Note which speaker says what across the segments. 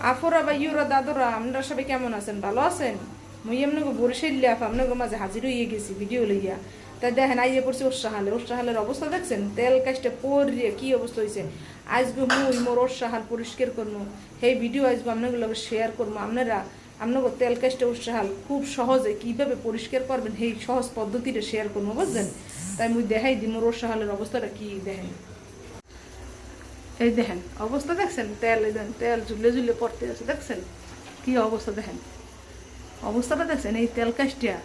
Speaker 1: আফোরা বা ইউরা দাদুরা আপনারা সবাই কেমন আছেন? ভালো আছেন? মুই এমনগো বরিশাল আপনাদের মাঝে হাজির হয়ে গেছি ভিডিও লইয়া। তাই দেখেন আইয়ে পড়ছি ওরসাহালের অবস্থা দেখছেন? তেল কাজটা পরিয়ে কি অবস্থা হয়েছে। আজকে মুই মোর ওরসাহাল পরিষ্কার করবো, সেই ভিডিও আজকে আপনাদের লগে শেয়ার করবো। আপনাদের তেল কাজটা ওরসাহাল খুব সহজে কিভাবে পরিষ্কার করবেন সেই সহজ পদ্ধতিটা শেয়ার করবো, বুঝছেন? তাই মুই দেখাই দিই মোর ওরসাহালের অবস্থাটা কি। দেখেন, এই দেখেন অবস্থা দেখছেন? তেল ঝুলে ঝুলে পড়তে আছে, দেখছেন কি অবস্থা? দেখেন অবস্থাটা দেখছেন? এই তেল কাজটা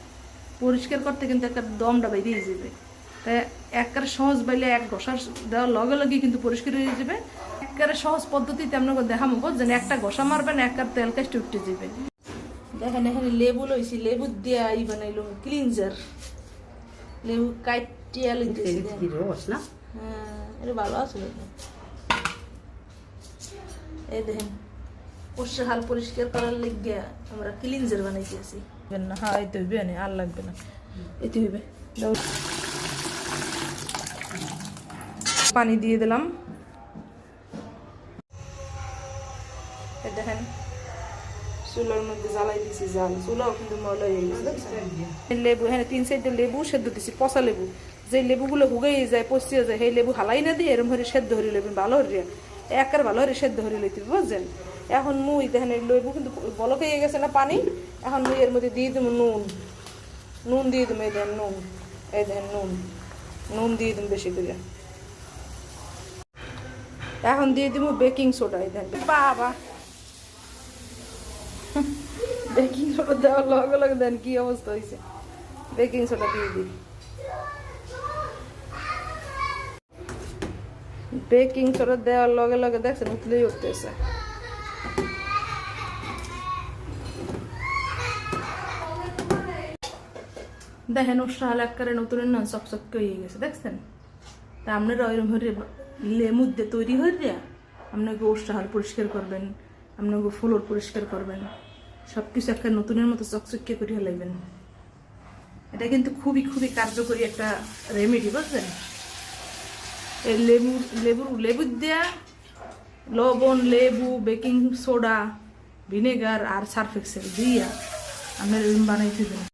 Speaker 1: পরিষ্কার করতে কিন্তু একটা দমটা বেরিয়ে যাবে। তাই একবারে সহজ বাইলে এক ঘষার দেওয়ার লগে লগে কিন্তু পরিষ্কার হয়ে যাবে। একবারে সহজ পদ্ধতিতে আপনাকে দেখাবো, বুঝছেন? একটা ঘষা মারবেন, একবার তেল কাজটা উঠতে যাবে। দেখেন এখানে লেবু লইছি, লেবু দিয়ে বানাইলো ক্লিনজার। লেবু কাটিয়া লইতেছি। হ্যাঁ, এটা ভালো আছে। এই দেখেন ওরসাহাল পরিষ্কার করার লেগে আমরা ক্লিনজার বানাইতেছি। না, হ্যাঁ এই তো হইবে না, আর লাগবে না, এতে হইবে। পানি দিয়ে দিলাম। দেখেন চুলার মধ্যে জ্বালাই দিছি, জাল চুলাও কিন্তু ময়লা হয়ে গেছে। লেবু হ্যাঁ 3 সাইডে লেবু সেদ্ধ দিছি, পচা লেবু। যে লেবুগুলো হুগাই যায়, পচিয়ে যায়, সেই লেবু হালাই না দিয়ে এরম করে সেদ্ধ হরি লেবেন ভালো হরিয়া, একের ভালো হরে সেদ্ধ হরি লইতে, বুঝছেন? এখন মুই দেখেন লেবু কিন্তু বলক হয়ে গেছে না পানি। এখন মুই এর মধ্যে দিয়ে দেবো নুন দিয়ে দেবো। এই দেখেন নুন, এই দেখেন নুন দিয়ে দেবো বেশি করে। এখন দিয়ে দেবো বেকিং সোডা। এই দেখেন বাবা, বেকিং সোডা দেওয়ার লগে লগে দেন কি অবস্থা হয়েছে। বেকিং সোডা দিয়ে দিই। বেকিং সোডা দেওয়ার লগে লগে দেখছেন উঠলেই উঠতেছে। দেখেন ওরসাহাল একবারে নতুন না চকচকে হয়ে গেছে, দেখছেন? তা আপনারা ওইরকম হরে লেবু দিয়ে তৈরি হয়ে আপনাকে ওরসাহাল পরিষ্কার করবেন, আপনাকে ফ্লোর পরিষ্কার করবেন, সব কিছু একটা নতুনের মতো চকচকে করিয়া লাগবেন। এটা কিন্তু খুবই খুবই কার্যকরী একটা রেমেডি, বুঝলেন? এই লেবু দেয়া লবণ, লেবু, বেকিং সোডা, ভিনেগার আর সার্ফ এক্সেল দিয়া আপনার বানাইতে দেবেন।